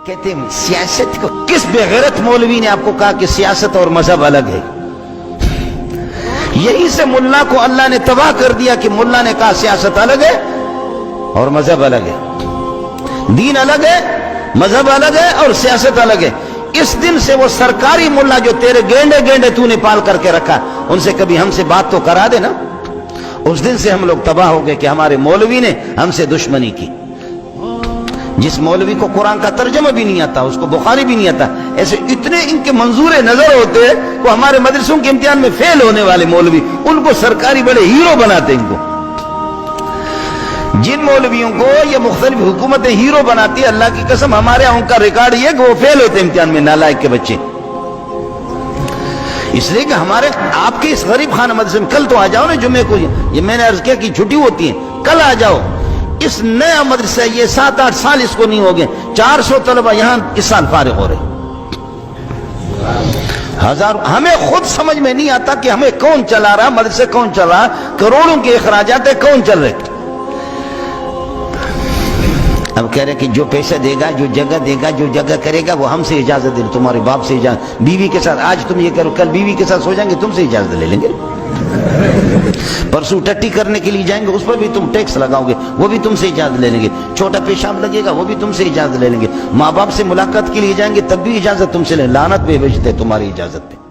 کہتے ہیں سیاست کو کس بغیرت مولوی نے آپ کو کہا کہ سیاست اور مذہب الگ ہے؟ یہی سے ملا کو اللہ نے تباہ کر دیا کہ ملا نے کہا سیاست الگ ہے اور مذہب الگ ہے، دین الگ ہے، مذہب الگ ہے اور سیاست الگ ہے۔ اس دن سے وہ سرکاری ملا جو تیرے گینڈے تو نے پال کر کے رکھا، ان سے کبھی ہم سے بات تو کرا دے نا۔ اس دن سے ہم لوگ تباہ ہو گئے کہ ہمارے مولوی نے ہم سے دشمنی کی۔ جس مولوی کو قرآن کا ترجمہ بھی نہیں آتا، اس کو بخاری بھی نہیں آتا، ایسے اتنے ان کے منظور نظر ہوتے ہیں، وہ ہمارے مدرسوں کے امتحان میں فیل ہونے والے مولوی، ان کو سرکاری بڑے ہیرو بناتے ہیں۔ ان کو جن مولویوں کو یہ مختلف حکومتیں ہیرو بناتی ہے، اللہ کی قسم ہمارے ان کا ریکارڈ یہ کہ وہ فیل ہوتے ہیں امتحان میں، نالائق کے بچے۔ اس لیے کہ ہمارے آپ کے اس غریب خانہ مدرسے میں کل تو آ جاؤ نا جمعے کو، یہ میں نے عرض کیا کہ چھٹی ہوتی ہے، کل آ جاؤ۔ اس نیا مدرسہ یہ 7-8 سال اس کو نہیں ہو گئے، 400 طلبہ یہاں اس سال فارغ ہو رہے، ہمیں خود سمجھ میں نہیں آتا کہ ہمیں کون چلا رہا، مدرسے کون چلا رہا، کروڑوں کے اخراجات ہے، کون چل رہے۔ اب کہہ رہے کہ جو پیسہ دے گا، جو جگہ دے گا، جو جگہ کرے گا، وہ ہم سے اجازت دے، تمہارے باپ سے اجازت، بیوی کے ساتھ آج تم یہ کرو، کل بیوی کے ساتھ سو جائیں گے، تم سے اجازت لے لیں گے۔ پرسوں ٹٹی کرنے کے لیے جائیں گے، اس پر بھی تم ٹیکس لگاؤ گے، وہ بھی تم سے اجازت لے لیں گے۔ چھوٹا پیشاب لگے گا، وہ بھی تم سے اجازت لے لیں گے۔ ماں باپ سے ملاقات کے لیے جائیں گے، تب بھی اجازت تم سے لیں، لعنت پہ بھیجتے تمہاری اجازت پہ۔